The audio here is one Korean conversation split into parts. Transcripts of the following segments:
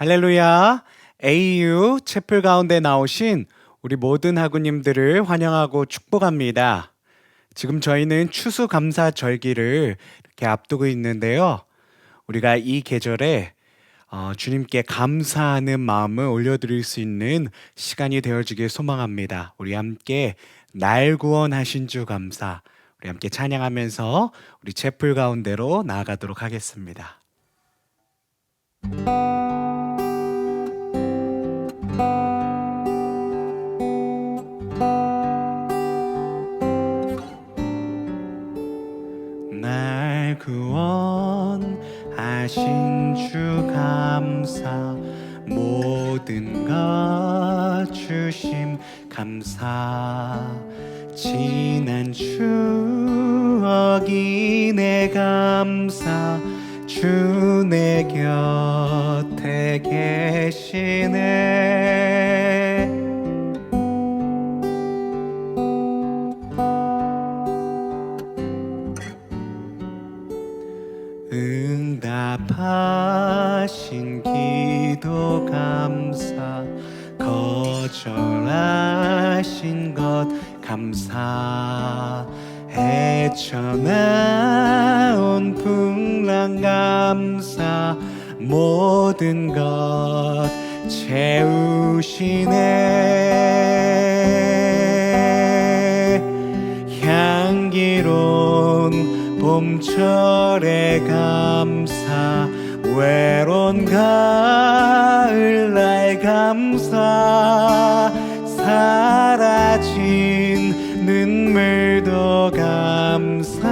할렐루야. AU 채플 가운데 나오신 우리 모든 학우님들을 환영하고 축복합니다. 지금 저희는 추수감사 절기를 이렇게 앞두고 있는데요. 우리가 이 계절에 주님께 감사하는 마음을 올려드릴 수 있는 시간이 되어지길 소망합니다. 우리 함께 날 구원하신 주 감사, 우리 함께 찬양하면서 우리 채플 가운데로 나아가도록 하겠습니다. 날 구원하신 주 감사, 모든 것 주심 감사, 지난 추억이 내 감사, 주 내 곁에 계시네. 응답하신 기도 감사, 거절하신 것 감사, 헤쳐나온 풍랑 감사, 모든 것 채우시네. 향기로운 봄철의 감사, 외로운 가을날 감사, 사라진 눈물도 감사,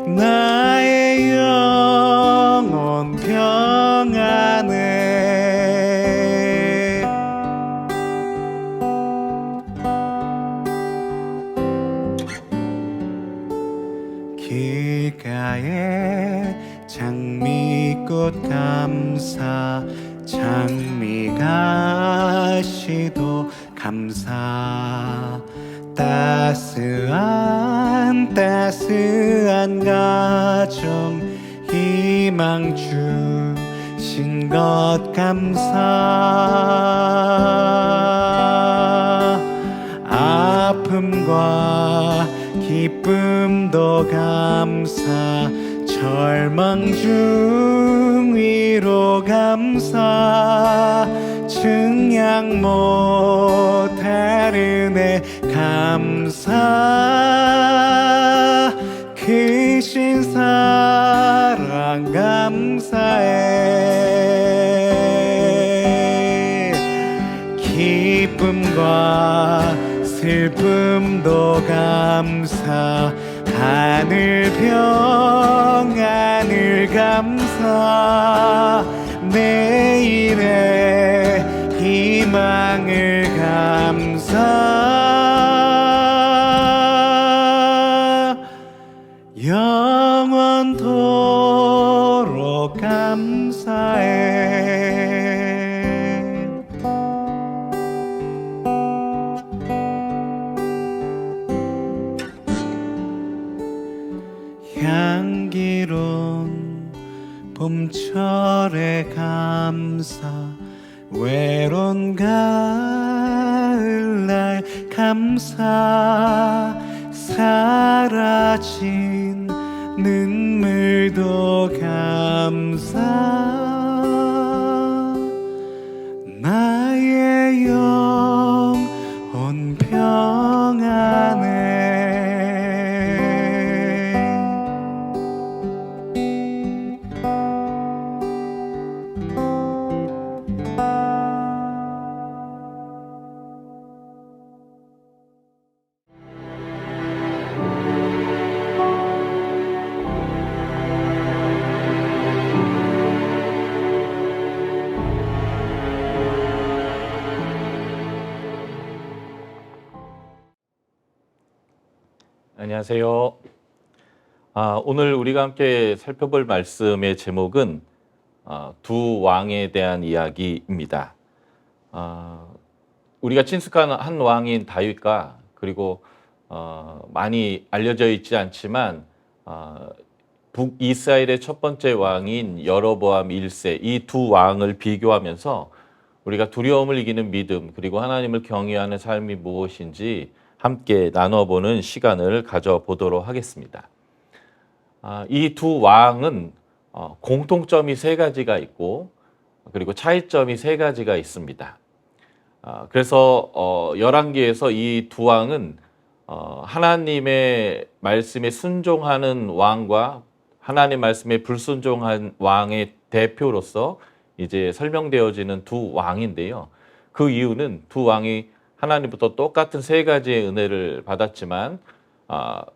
나의 영혼 평안해. 길가에 장미꽃 감사, 장미가시도 감사, 따스한 가정 희망 주신 것 감사, 아픔과 기쁨도 감사, 절망 중 위로 감사, 증량 못할 은혜 감사, 크신 사랑 감사해. 기쁨과 슬픔도 감사, 하늘 평안을 감사, 내일의 희망을 감사, 영원토록 감사해. 향기로운 봄철의 감사, 외로운 가을날 감사, 사라진 눈물도 감사, 나의 영혼 평안해. 안녕하세요. 오늘 우리가 함께 살펴볼 말씀의 제목은 두 왕에 대한 이야기입니다. 우리가 친숙한 한 왕인 다윗과 그리고 많이 알려져 있지 않지만 북이스라엘의 첫 번째 왕인 여로보암 1세 이 두 왕을 비교하면서 우리가 두려움을 이기는 믿음 그리고 하나님을 경외하는 삶이 무엇인지 함께 나눠보는 시간을 가져보도록 하겠습니다. 이 두 왕은 공통점이 세 가지가 있고 그리고 차이점이 세 가지가 있습니다. 그래서 열왕기에서 이 두 왕은 하나님의 말씀에 순종하는 왕과 하나님 말씀에 불순종한 왕의 대표로서 이제 설명되어지는 두 왕인데요. 그 이유는 두 왕이 하나님부터 똑같은 세 가지의 은혜를 받았지만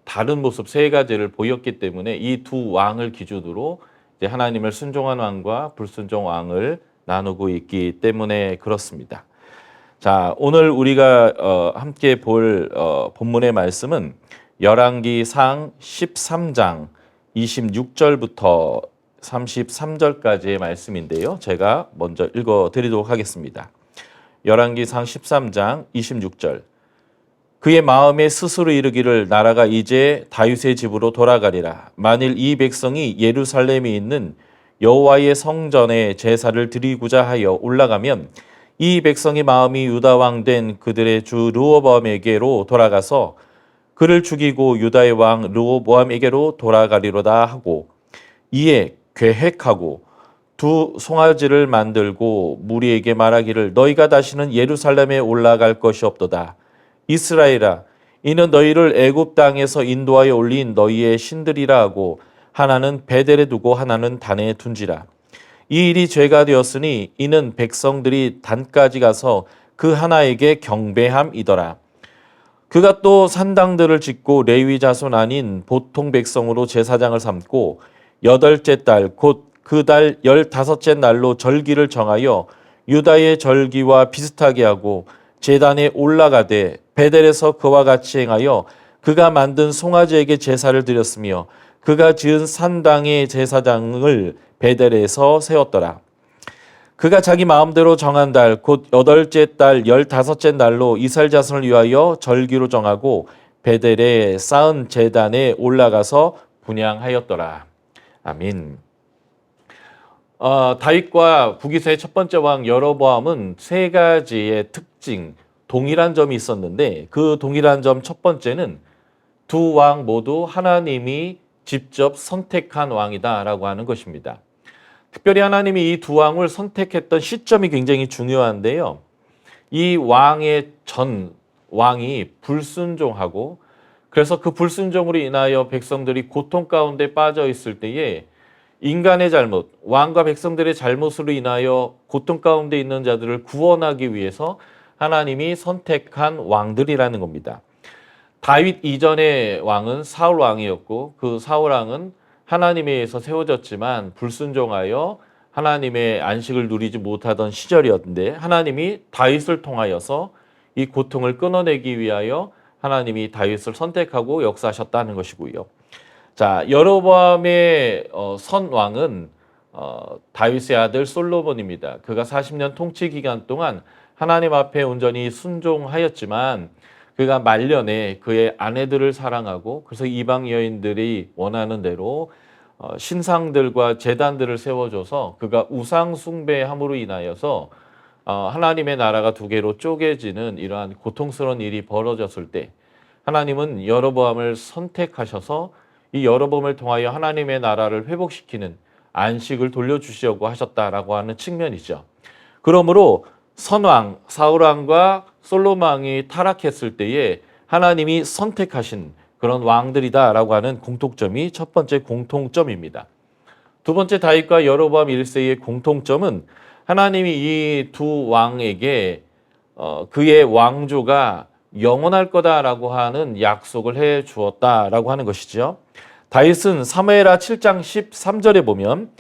다른 모습 세 가지를 보였기 때문에 이 두 왕을 기준으로 이제 하나님을 순종한 왕과 불순종 왕을 나누고 있기 때문에 그렇습니다. 자, 오늘 우리가 함께 볼 본문의 말씀은 열왕기상 13장 26절부터 33절까지의 말씀인데요. 제가 먼저 읽어드리도록 하겠습니다. 열왕기상 13장 26절 그의 마음에 스스로 이르기를 나라가 이제 다윗의 집으로 돌아가리라. 만일 이 백성이 예루살렘에 있는 여호와의 성전에 제사를 드리고자 하여 올라가면 이 백성의 마음이 유다 왕 된 그들의 주 르호보암에게로 돌아가서 그를 죽이고 유다의 왕 르호보암에게로 돌아가리로다 하고 이에 계획하고 두 송아지를 만들고 무리에게 말하기를 너희가 다시는 예루살렘에 올라갈 것이 없도다. 이스라엘아 이는 너희를 애굽 땅에서 인도하여 올린 너희의 신들이라 하고 하나는 베델에 두고 하나는 단에 둔지라. 이 일이 죄가 되었으니 이는 백성들이 단까지 가서 그 하나에게 경배함이더라. 그가 또 산당들을 짓고 레위 자손 아닌 보통 백성으로 제사장을 삼고 여덟째 달 곧 그 달 15째 날로 절기를 정하여 유다의 절기와 비슷하게 하고 제단에 올라가되 베델에서 그와 같이 행하여 그가 만든 송아지에게 제사를 드렸으며 그가 지은 산당의 제사장을 베델에서 세웠더라. 그가 자기 마음대로 정한 달 곧 여덟째 달 15째 날로 이스라엘 자손을 위하여 절기로 정하고 베델에 쌓은 제단에 올라가서 분향하였더라. 아멘. 다윗과 북이스라엘 첫 번째 왕 여로보암은 세 가지의 특징, 동일한 점이 있었는데 그 동일한 점 첫 번째는 두 왕 모두 하나님이 직접 선택한 왕이다라고 하는 것입니다. 특별히 하나님이 이 두 왕을 선택했던 시점이 굉장히 중요한데요. 이 왕의 전 왕이 불순종하고 그래서 그 불순종으로 인하여 백성들이 고통 가운데 빠져 있을 때에 인간의 잘못, 왕과 백성들의 잘못으로 인하여 고통 가운데 있는 자들을 구원하기 위해서 하나님이 선택한 왕들이라는 겁니다. 다윗 이전의 왕은 사울 왕이었고 그 사울 왕은 하나님에 의해서 세워졌지만 불순종하여 하나님의 안식을 누리지 못하던 시절이었는데 하나님이 다윗을 통하여서 이 고통을 끊어내기 위하여 하나님이 다윗을 선택하고 역사하셨다는 것이고요. 자, 여로보암의 선 왕은 다윗의 아들 솔로몬입니다. 그가 40년 통치 기간 동안 하나님 앞에 온전히 순종하였지만 그가 말년에 그의 아내들을 사랑하고 그래서 이방 여인들이 원하는 대로 신상들과 제단들을 세워줘서 그가 우상 숭배함으로 인하여서 하나님의 나라가 두 개로 쪼개지는 이러한 고통스러운 일이 벌어졌을 때 하나님은 여로보암을 선택하셔서 이 여로보암을 통하여 하나님의 나라를 회복시키는 안식을 돌려주시려고 하셨다라고 하는 측면이죠. 그러므로 선왕 사울왕과 솔로몬왕이 타락했을 때에 하나님이 선택하신 그런 왕들이다라고 하는 공통점이 첫 번째 공통점입니다. 두 번째 다윗과 여로보암 1세의 공통점은 하나님이 이 두 왕에게 그의 왕조가 영원할 거다라고 하는 약속을 해 주었다라고 하는 것이죠. 다윗은 사무엘하 7장 13절에 보면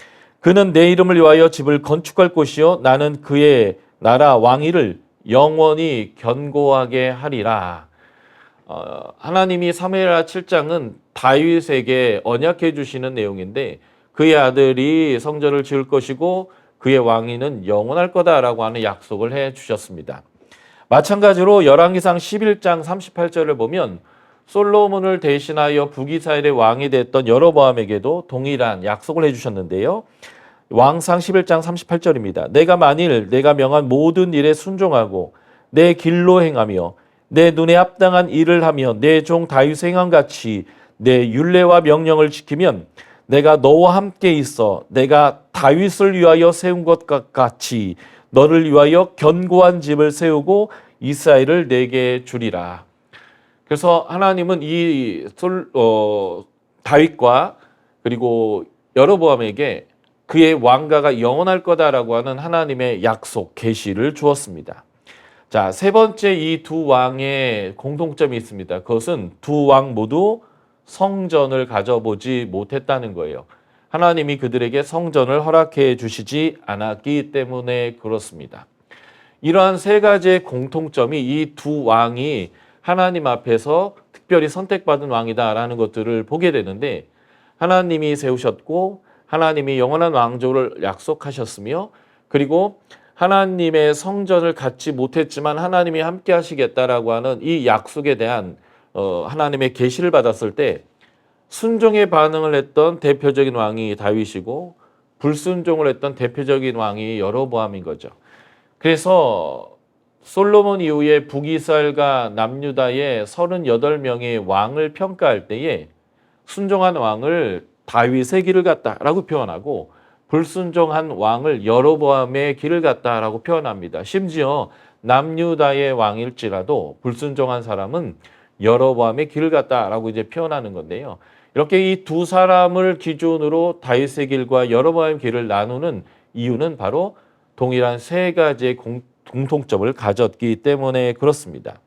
그는 내 이름을 위하여 집을 건축할 곳이요 나는 그의 나라 왕위를 영원히 견고하게 하리라. 하나님이 사무엘하 7장은 다윗에게 언약해 주시는 내용인데 그의 아들이 성전을 지을 것이고 그의 왕위는 영원할 거다라고 하는 약속을 해 주셨습니다. 마찬가지로 열왕기상 11장 38절을 보면 솔로몬을 대신하여 북이스라엘의 왕이 됐던 여로보암에게도 동일한 약속을 해주셨는데요. 왕상 11장 38절입니다. 내가 만일 내가 명한 모든 일에 순종하고 내 길로 행하며 내 눈에 합당한 일을 하며 내 종 다윗의 행한 같이 내 율례와 명령을 지키면 내가 너와 함께 있어 내가 다윗을 위하여 세운 것 같이 너를 위하여 견고한 집을 세우고 이스라엘을 내게 주리라. 그래서 하나님은 다윗과 그리고 여로보암에게 그의 왕가가 영원할 거다라고 하는 하나님의 약속, 계시를 주었습니다. 자, 세 번째 이 두 왕의 공통점이 있습니다. 그것은 두 왕 모두 성전을 가져보지 못했다는 거예요. 하나님이 그들에게 성전을 허락해 주시지 않았기 때문에 그렇습니다. 이러한 세 가지의 공통점이 이 두 왕이 하나님 앞에서 특별히 선택받은 왕이다라는 것들을 보게 되는데, 하나님이 세우셨고 하나님이 영원한 왕조를 약속하셨으며, 그리고 하나님의 성전을 갖지 못했지만 하나님이 함께 하시겠다라고 하는 이 약속에 대한 하나님의 계시를 받았을 때 순종의 반응을 했던 대표적인 왕이 다윗이고 불순종을 했던 대표적인 왕이 여로보암인 거죠. 그래서 솔로몬 이후에 북이스라엘과 남유다의 38명의 왕을 평가할 때에 순종한 왕을 다윗의 길을 갔다라고 표현하고 불순종한 왕을 여로보암의 길을 갔다라고 표현합니다. 심지어 남유다의 왕일지라도 불순종한 사람은 여로보암의 길을 갔다라고 이제 표현하는 건데요. 이렇게 이 두 사람을 기준으로 다윗의 길과 여로보암의 길을 나누는 이유는 바로 동일한 세 가지의 공통점을 가졌기 때문에 그렇습니다.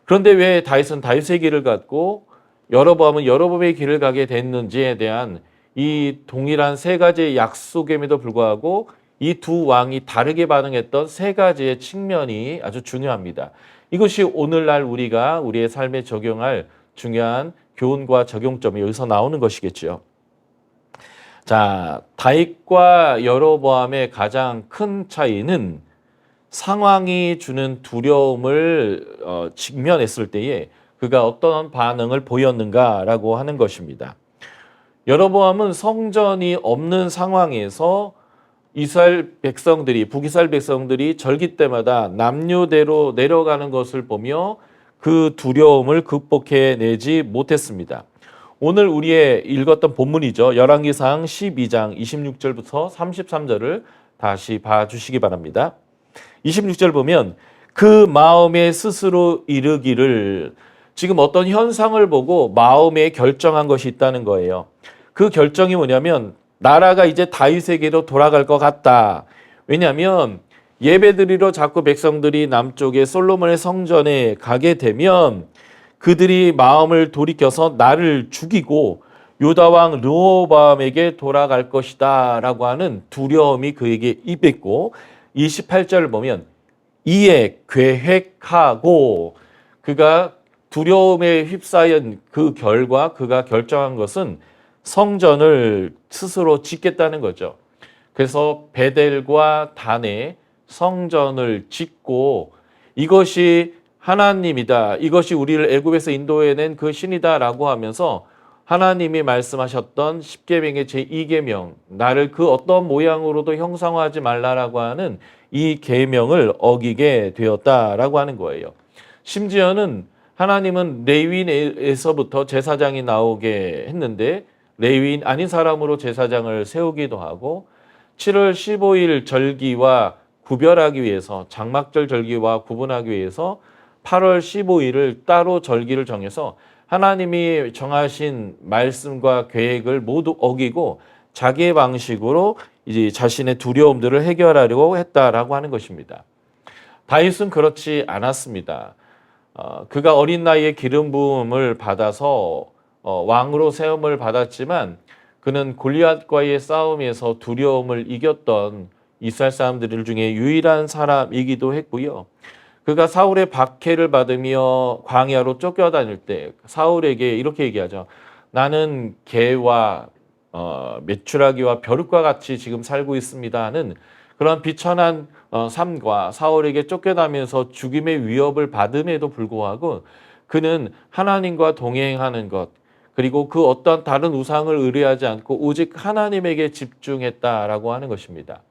그런데 왜 다윗은 다윗의 길을 갔고 여로보암은 여로보암의 길을 가게 됐는지에 대한 이 동일한 세 가지의 약속임에도 불구하고 이 두 왕이 다르게 반응했던 세 가지의 측면이 아주 중요합니다. 이것이 오늘날 우리가 우리의 삶에 적용할 중요한 교훈과 적용점이 여기서 나오는 것이겠죠. 자, 다윗과 여로보암의 가장 큰 차이는 상황이 주는 두려움을 직면했을 때에 그가 어떤 반응을 보였는가라고 하는 것입니다. 여로보암은 성전이 없는 상황에서 북이스라엘 백성들이 절기 때마다 남유대로 내려가는 것을 보며 그 두려움을 극복해내지 못했습니다. 오늘 우리의 읽었던 본문이죠. 열왕기상 12장 26절부터 33절을 다시 봐주시기 바랍니다. 26절 보면 그 마음에 스스로 이르기를, 지금 어떤 현상을 보고 마음에 결정한 것이 있다는 거예요. 그 결정이 뭐냐면 나라가 이제 다윗에게로 돌아갈 것 같다. 왜냐하면 예배드리러 자꾸 백성들이 남쪽의 솔로몬의 성전에 가게 되면 그들이 마음을 돌이켜서 나를 죽이고 유다왕 르호보암에게 돌아갈 것이다 라고 하는 두려움이 그에게 임했고, 28절을 보면 이에 계획하고, 그가 두려움에 휩싸인 그 결과 그가 결정한 것은 성전을 스스로 짓겠다는 거죠. 그래서 베델과 단에 성전을 짓고 이것이 하나님이다, 이것이 우리를 애굽에서 인도해낸 그 신이다라고 하면서 하나님이 말씀하셨던 십계명의 제2계명, 나를 그 어떤 모양으로도 형상화하지 말라라고 하는 이 계명을 어기게 되었다라고 하는 거예요. 심지어는 하나님은 레위인에서부터 제사장이 나오게 했는데 레위인 아닌 사람으로 제사장을 세우기도 하고, 7월 15일 절기와 구별하기 위해서, 장막절 절기와 구분하기 위해서 8월 15일을 따로 절기를 정해서 하나님이 정하신 말씀과 계획을 모두 어기고 자기의 방식으로 이제 자신의 두려움들을 해결하려고 했다라고 하는 것입니다. 다윗은 그렇지 않았습니다. 그가 어린 나이에 기름 부음을 받아서 왕으로 세움을 받았지만 그는 골리앗과의 싸움에서 두려움을 이겼던 이스라엘 사람들 중에 유일한 사람이기도 했고요. 그가 사울의 박해를 받으며 광야로 쫓겨다닐 때 사울에게 이렇게 얘기하죠. 나는 개와 메추라기와 벼룩과 같이 지금 살고 있습니다 하는 그런 비천한 삶과 사울에게 쫓겨나면서 죽임의 위협을 받음에도 불구하고 그는 하나님과 동행하는 것, 그리고 그 어떠한 다른 우상을 의뢰하지 않고 오직 하나님에게 집중했다라고 하는 것입니다.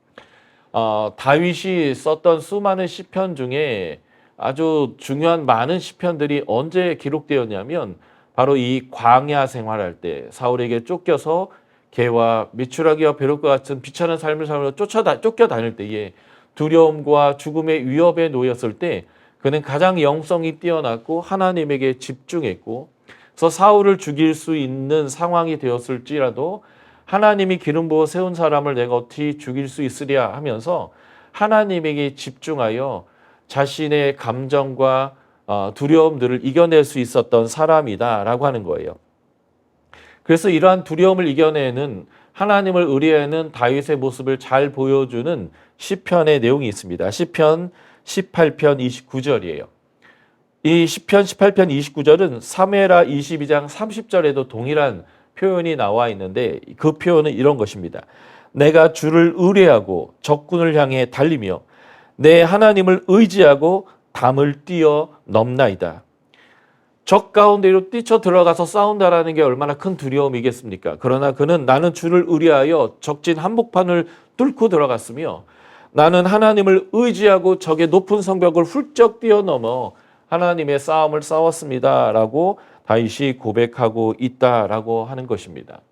다윗이 썼던 수많은 시편 중에 아주 중요한 많은 시편들이 언제 기록되었냐면 바로 이 광야 생활할 때 사울에게 쫓겨서 개와 메추라기와 벼룩과 같은 비참한 삶을 살며 쫓겨다닐 때에 두려움과 죽음의 위협에 놓였을 때 그는 가장 영성이 뛰어났고 하나님에게 집중했고, 그래서 사울을 죽일 수 있는 상황이 되었을지라도 하나님이 기름 부어 세운 사람을 내가 어떻게 죽일 수 있으랴 하면서 하나님에게 집중하여 자신의 감정과 두려움들을 이겨낼 수 있었던 사람이다라고 하는 거예요. 그래서 이러한 두려움을 이겨내는 하나님을 의뢰하는 다윗의 모습을 잘 보여주는 시편의 내용이 있습니다. 시편 18편 29절이에요. 이 시편 18편 29절은 사무엘하 22장 30절에도 동일한 표현이 나와 있는데 그 표현은 이런 것입니다. 내가 주를 의뢰하고 적군을 향해 달리며 내 하나님을 의지하고 담을 뛰어 넘나이다. 적 가운데로 뛰쳐 들어가서 싸운다라는 게 얼마나 큰 두려움이겠습니까? 그러나 그는 나는 주를 의뢰하여 적진 한복판을 뚫고 들어갔으며 나는 하나님을 의지하고 적의 높은 성벽을 훌쩍 뛰어넘어 하나님의 싸움을 싸웠습니다라고 다윗이 고백하고 있다라고 하는 것입니다.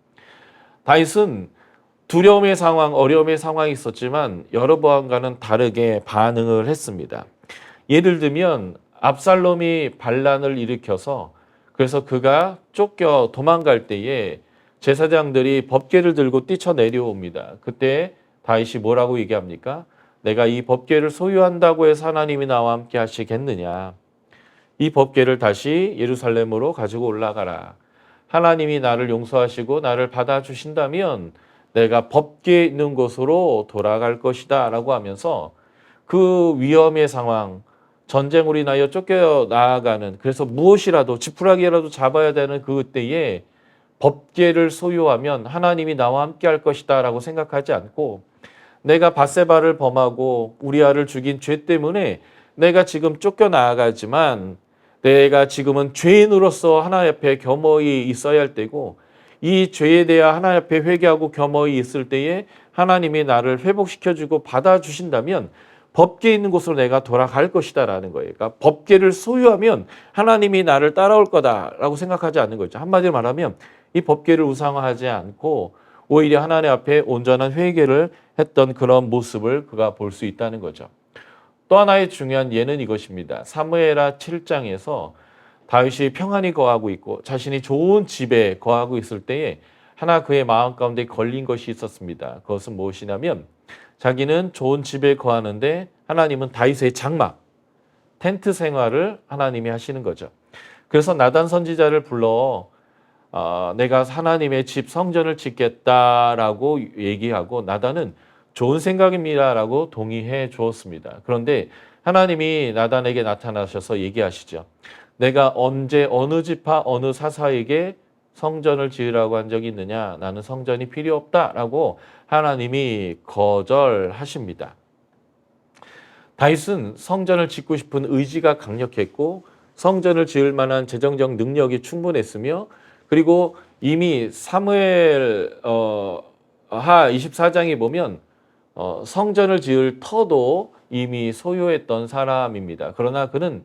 다윗은 두려움의 상황, 어려움의 상황이 있었지만 여로보암과는 다르게 반응을 했습니다. 예를 들면 압살롬이 반란을 일으켜서 그래서 그가 쫓겨 도망갈 때에 제사장들이 법궤를 들고 뛰쳐내려옵니다. 그때 다윗이 뭐라고 얘기합니까? 내가 이 법궤를 소유한다고 해서 하나님이 나와 함께 하시겠느냐? 이 법궤를 다시 예루살렘으로 가지고 올라가라. 하나님이 나를 용서하시고 나를 받아주신다면 내가 법궤 있는 곳으로 돌아갈 것이다 라고 하면서 그 위험의 상황, 전쟁으로 인하여 쫓겨 나아가는, 그래서 무엇이라도 지푸라기라도 잡아야 되는 그때에 법궤를 소유하면 하나님이 나와 함께 할 것이다 라고 생각하지 않고 내가 밧세바를 범하고 우리아를 죽인 죄 때문에 내가 지금 쫓겨 나아가지만 내가 지금은 죄인으로서 하나님 앞에 겸허히 있어야 할 때고 이 죄에 대해 하나님 앞에 회개하고 겸허히 있을 때에 하나님이 나를 회복시켜주고 받아주신다면 법궤 있는 곳으로 내가 돌아갈 것이다 라는 거예요. 그러니까 법궤를 소유하면 하나님이 나를 따라올 거다라고 생각하지 않는 거죠. 한마디로 말하면 이 법궤를 우상화하지 않고 오히려 하나님 앞에 온전한 회개를 했던 그런 모습을 그가 볼 수 있다는 거죠. 또 하나의 중요한 예는 이것입니다. 사무엘하 7장에서 다윗이 평안히 거하고 있고 자신이 좋은 집에 거하고 있을 때에 하나 그의 마음 가운데 걸린 것이 있었습니다. 그것은 무엇이냐면 자기는 좋은 집에 거하는데 하나님은 다윗의 장막, 텐트 생활을 하나님이 하시는 거죠. 그래서 나단 선지자를 불러 내가 하나님의 집 성전을 짓겠다라고 얘기하고 나단은 좋은 생각입니다라고 동의해 주었습니다. 그런데 하나님이 나단에게 나타나셔서 얘기하시죠. 내가 언제 어느 지파 어느 사사에게 성전을 지으라고 한 적이 있느냐? 나는 성전이 필요 없다라고 하나님이 거절하십니다. 다윗은 성전을 짓고 싶은 의지가 강력했고 성전을 지을 만한 재정적 능력이 충분했으며 그리고 이미 사무엘 하 24장에 보면 성전을 지을 터도 이미 소유했던 사람입니다. 그러나 그는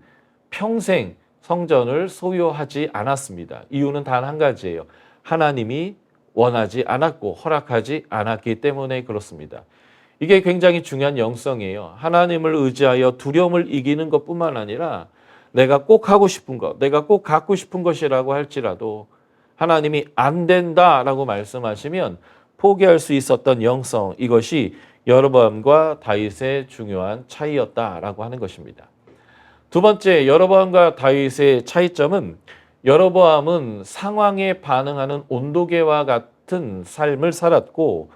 평생 성전을 소유하지 않았습니다. 이유는 단 한 가지예요. 하나님이 원하지 않았고 허락하지 않았기 때문에 그렇습니다. 이게 굉장히 중요한 영성이에요. 하나님을 의지하여 두려움을 이기는 것뿐만 아니라 내가 꼭 하고 싶은 것, 내가 꼭 갖고 싶은 것이라고 할지라도 하나님이 안 된다라고 말씀하시면 포기할 수 있었던 영성, 이것이 여로보암과 다윗의 중요한 차이였다라고 하는 것입니다. 두 번째, 여로보암과 다윗의 차이점은 여로보암은 상황에 반응하는 온도계와 같은 삶을 살았고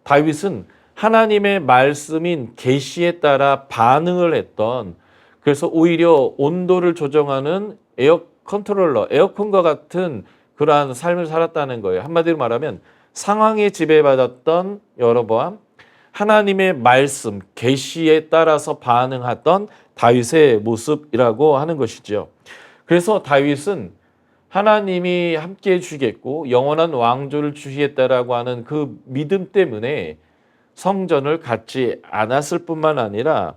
다윗은 하나님의 말씀인 계시에 따라 반응을 했던, 그래서 오히려 온도를 조정하는 에어컨과 같은 그러한 삶을 살았다는 거예요. 한마디로 말하면 상황에 지배받았던 여로보암, 하나님의 말씀, 계시에 따라서 반응했던 다윗의 모습이라고 하는 것이죠. 그래서 다윗은 하나님이 함께 해주겠고 영원한 왕조를 주시겠다라고 하는 그 믿음 때문에 성전을 갖지 않았을 뿐만 아니라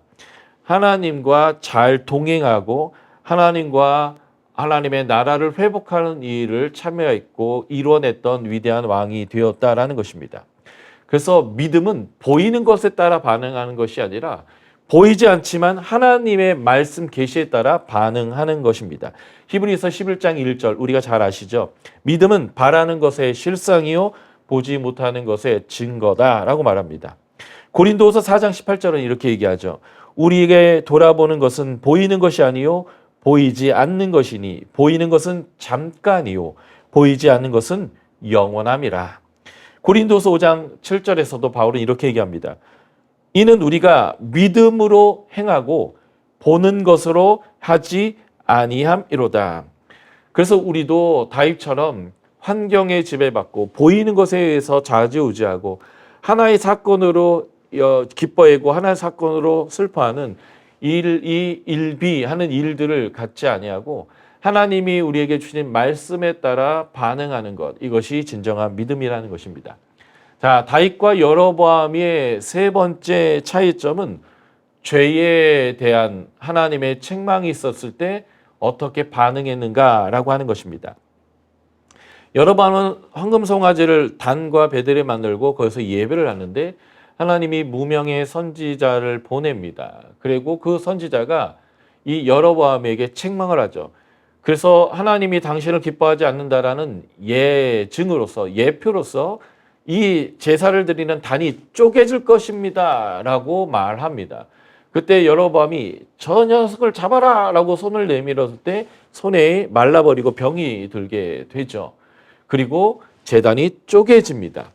하나님과 잘 동행하고 하나님의 나라를 회복하는 일을 참여했고 이뤄냈던 위대한 왕이 되었다라는 것입니다. 그래서 믿음은 보이는 것에 따라 반응하는 것이 아니라 보이지 않지만 하나님의 말씀 계시에 따라 반응하는 것입니다. 히브리서 11장 1절 우리가 잘 아시죠? 믿음은 바라는 것의 실상이요 보지 못하는 것의 증거다라고 말합니다. 고린도후서 4장 18절은 이렇게 얘기하죠. 우리에게 돌아보는 것은 보이는 것이 아니요 보이지 않는 것이니 보이는 것은 잠깐이요 보이지 않는 것은 영원함이라. 고린도서 5장 7절에서도 바울은 이렇게 얘기합니다. 이는 우리가 믿음으로 행하고 보는 것으로 하지 아니함이로다. 그래서 우리도 다윗처럼 환경에 지배받고 보이는 것에 의해서 좌지우지하고 하나의 사건으로 기뻐하고 하나의 사건으로 슬퍼하는 일비하는 일들을 갖지 아니하고 하나님이 우리에게 주신 말씀에 따라 반응하는 것, 이것이 진정한 믿음이라는 것입니다. 자, 다윗과 여로보암의 세 번째 차이점은 죄에 대한 하나님의 책망이 있었을 때 어떻게 반응했는가라고 하는 것입니다. 여로보암은 황금송아지를 단과 베델에 만들고 거기서 예배를 하는데 하나님이 무명의 선지자를 보냅니다. 그리고 그 선지자가 이 여로보암에게 책망을 하죠. 그래서 하나님이 당신을 기뻐하지 않는다라는 예증으로서 예표로서 이 제사를 드리는 단이 쪼개질 것입니다 라고 말합니다. 그때 여로보암이 저 녀석을 잡아라 라고 손을 내밀었을 때 손에 말라버리고 병이 들게 되죠. 그리고 제단이 쪼개집니다.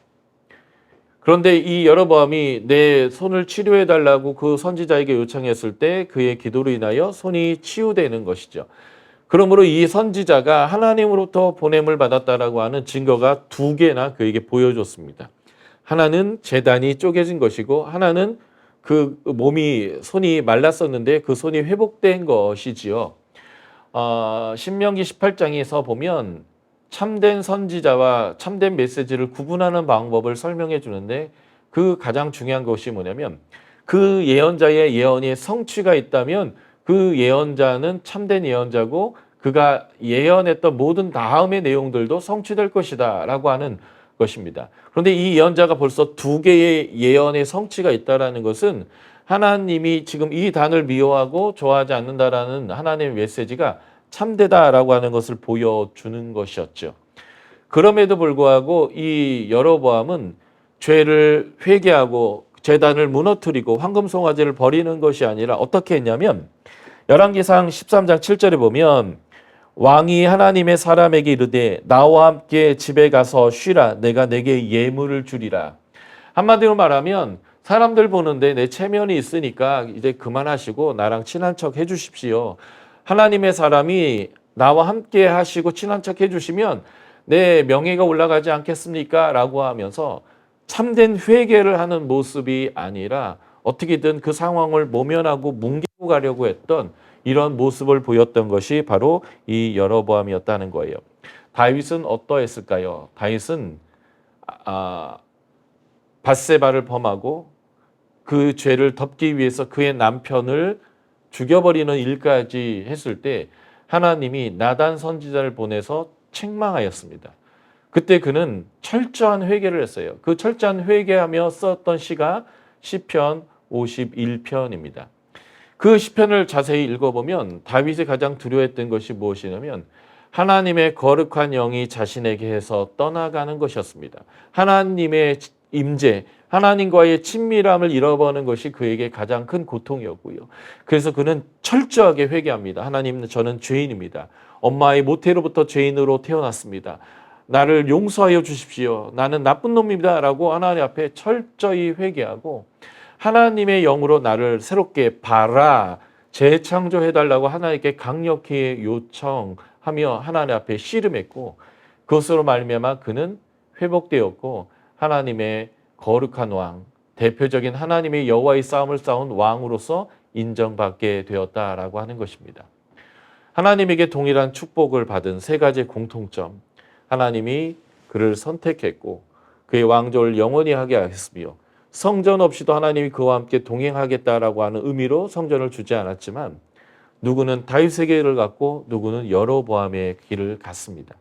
그런데 이 여로보암이 내 손을 치료해 달라고 그 선지자에게 요청했을 때 그의 기도로 인하여 손이 치유되는 것이죠. 그러므로 이 선지자가 하나님으로부터 보냄을 받았다라고 하는 증거가 두 개나 그에게 보여줬습니다. 하나는 제단이 쪼개진 것이고 하나는 그 손이 말랐었는데 그 손이 회복된 것이지요. 신명기 18장에서 보면 참된 선지자와 참된 메시지를 구분하는 방법을 설명해 주는데 그 가장 중요한 것이 뭐냐면 그 예언자의 예언에 성취가 있다면 그 예언자는 참된 예언자고 그가 예언했던 모든 다음의 내용들도 성취될 것이다 라고 하는 것입니다. 그런데 이 예언자가 벌써 두 개의 예언의 성취가 있다는 것은 하나님이 지금 이 단을 미워하고 좋아하지 않는다라는 하나님의 메시지가 참되다라고 하는 것을 보여주는 것이었죠. 그럼에도 불구하고 이 여로보암은 죄를 회개하고 제단을 무너뜨리고 황금송아지를 버리는 것이 아니라 어떻게 했냐면 열왕기상 13장 7절에 보면 왕이 하나님의 사람에게 이르되 나와 함께 집에 가서 쉬라 내가 내게 예물을 주리라. 한마디로 말하면 사람들 보는데 내 체면이 있으니까 이제 그만하시고 나랑 친한 척 해주십시오. 하나님의 사람이 나와 함께 하시고 친한 척 해주시면 내 명예가 올라가지 않겠습니까? 라고 하면서 참된 회개를 하는 모습이 아니라 어떻게든 그 상황을 모면하고 뭉개고 가려고 했던 이런 모습을 보였던 것이 바로 이 여로보암이었다는 거예요. 다윗은 어떠했을까요? 다윗은 밧세바를 범하고 그 죄를 덮기 위해서 그의 남편을 죽여버리는 일까지 했을 때 하나님이 나단 선지자를 보내서 책망하였습니다. 그때 그는 철저한 회개를 했어요. 그 철저한 회개하며 썼던 시가 시편 51편입니다. 그 시편을 자세히 읽어보면 다윗이 가장 두려워했던 것이 무엇이냐면 하나님의 거룩한 영이 자신에게 해서 떠나가는 것이었습니다. 하나님의 임재, 하나님과의 친밀함을 잃어버리는 것이 그에게 가장 큰 고통이었고요. 그래서 그는 철저하게 회개합니다. 하나님, 저는 죄인입니다. 엄마의 모태로부터 죄인으로 태어났습니다. 나를 용서하여 주십시오. 나는 나쁜 놈입니다. 라고 하나님 앞에 철저히 회개하고 하나님의 영으로 나를 새롭게 발아 재창조해달라고 하나님께 강력히 요청하며 하나님 앞에 씨름했고 그것으로 말미암아 그는 회복되었고 하나님의 거룩한 왕, 대표적인 하나님의 여호와의 싸움을 싸운 왕으로서 인정받게 되었다라고 하는 것입니다. 하나님에게 동일한 축복을 받은 세 가지 공통점. 하나님이 그를 선택했고 그의 왕조를 영원히 하게 하셨으며 성전 없이도 하나님이 그와 함께 동행하겠다라고 하는 의미로 성전을 주지 않았지만 누구는 다윗의 길을 갔고 누구는 여로보암의 길을 갔습니다.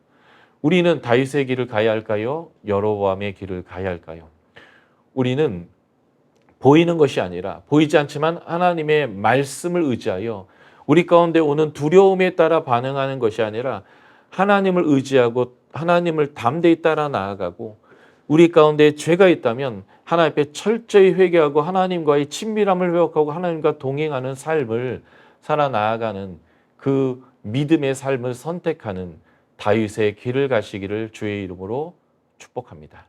우리는 다윗의 길을 가야 할까요? 여로보암의 길을 가야 할까요? 우리는 보이는 것이 아니라 보이지 않지만 하나님의 말씀을 의지하여 우리 가운데 오는 두려움에 따라 반응하는 것이 아니라 하나님을 의지하고 하나님을 담대히 따라 나아가고 우리 가운데 죄가 있다면 하나님 앞에 철저히 회개하고 하나님과의 친밀함을 회복하고 하나님과 동행하는 삶을 살아나가는 그 믿음의 삶을 선택하는 다윗의 길을 가시기를 주의 이름으로 축복합니다.